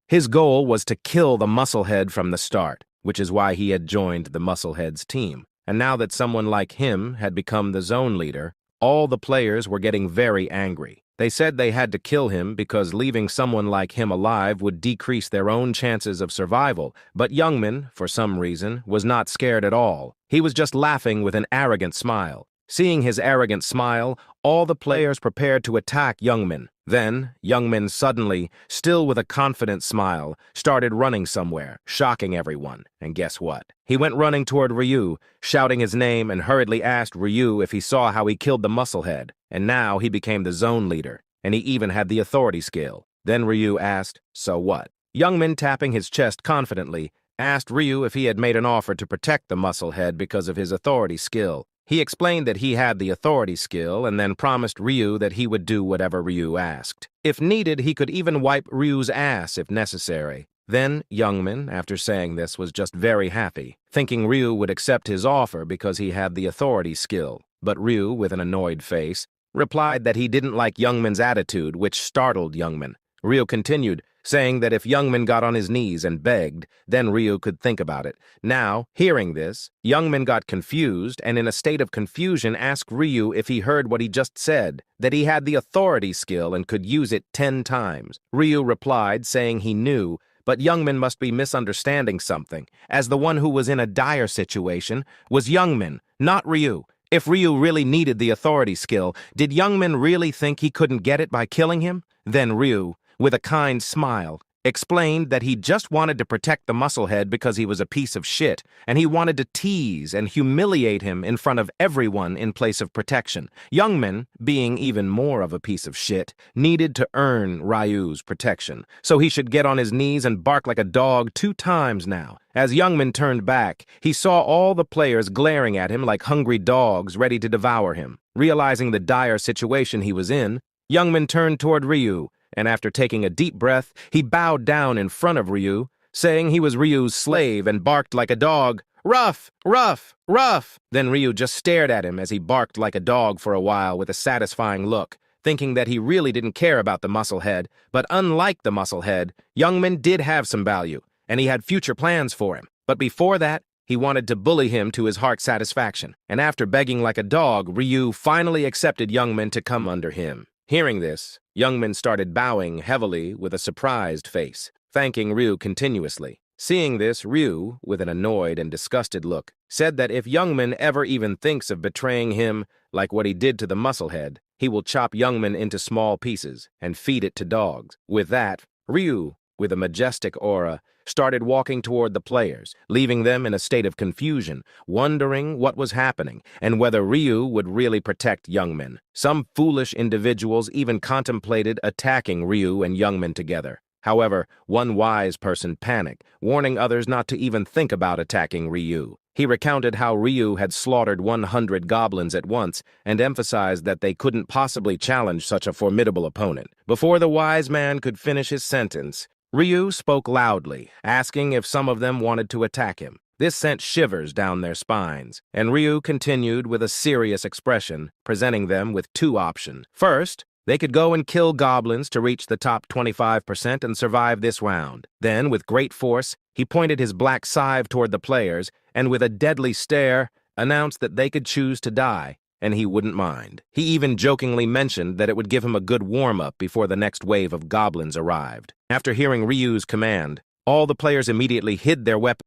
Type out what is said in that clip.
His goal was to kill the Musclehead from the start, which is why he had joined the Musclehead's team. And now that someone like him had become the zone leader, all the players were getting very angry. They said they had to kill him because leaving someone like him alive would decrease their own chances of survival, but Youngman, for some reason, was not scared at all. He was just laughing with an arrogant smile. Seeing his arrogant smile, all the players prepared to attack Youngman. Then, Youngman suddenly, still with a confident smile, started running somewhere, shocking everyone. And guess what? He went running toward Ryu, shouting his name, and hurriedly asked Ryu if he saw how he killed the Musclehead. And now he became the zone leader, and he even had the authority skill. Then Ryu asked, "So what?" Youngman, tapping his chest confidently, asked Ryu if he had made an offer to protect the Musclehead because of his authority skill. He explained that he had the authority skill and then promised Ryu that he would do whatever Ryu asked. If needed, he could even wipe Ryu's ass if necessary. Then Youngman, after saying this, was just very happy, thinking Ryu would accept his offer because he had the authority skill. But Ryu, with an annoyed face, replied that he didn't like Youngman's attitude, which startled Youngman. Ryu continued, saying that if Youngman got on his knees and begged, then Ryu could think about it. Now, hearing this, Youngman got confused and in a state of confusion asked Ryu if he heard what he just said, that he had the authority skill and could use it 10 times. Ryu replied, saying he knew, but Youngman must be misunderstanding something, as the one who was in a dire situation was Youngman, not Ryu. If Ryu really needed the authority skill, did Youngman really think he couldn't get it by killing him? Then Ryu, with a kind smile, explained that he just wanted to protect the Musclehead because he was a piece of shit, and he wanted to tease and humiliate him in front of everyone in place of protection. Youngman, being even more of a piece of shit, needed to earn Ryu's protection, so he should get on his knees and bark like a dog 2 times now. As Youngman turned back, he saw all the players glaring at him like hungry dogs ready to devour him. Realizing the dire situation he was in, Youngman turned toward Ryu, and after taking a deep breath, he bowed down in front of Ryu, saying he was Ryu's slave and barked like a dog, "Ruff! Ruff! Ruff!" Then Ryu just stared at him as he barked like a dog for a while with a satisfying look, thinking that he really didn't care about the Musclehead. But unlike the Musclehead, Youngman did have some value, and he had future plans for him. But before that, he wanted to bully him to his heart's satisfaction. And after begging like a dog, Ryu finally accepted Youngman to come under him. Hearing this, Youngman started bowing heavily with a surprised face, thanking Ryu continuously. Seeing this, Ryu, with an annoyed and disgusted look, said that if Youngman ever even thinks of betraying him like what he did to the Musclehead, he will chop Youngman into small pieces and feed it to dogs. With that, Ryu, with a majestic aura, started walking toward the players, leaving them in a state of confusion, wondering what was happening and whether Ryu would really protect Youngman. Some foolish individuals even contemplated attacking Ryu and Youngman together. However, one wise person panicked, warning others not to even think about attacking Ryu. He recounted how Ryu had slaughtered 100 goblins at once and emphasized that they couldn't possibly challenge such a formidable opponent. Before the wise man could finish his sentence, Ryu spoke loudly, asking if some of them wanted to attack him. This sent shivers down their spines, and Ryu continued with a serious expression, presenting them with 2 options. First, they could go and kill goblins to reach the top 25% and survive this round. Then, with great force, he pointed his black scythe toward the players, and with a deadly stare, announced that they could choose to die, and he wouldn't mind. He even jokingly mentioned that it would give him a good warm-up before the next wave of goblins arrived. After hearing Ryu's command, all the players immediately hid their weapons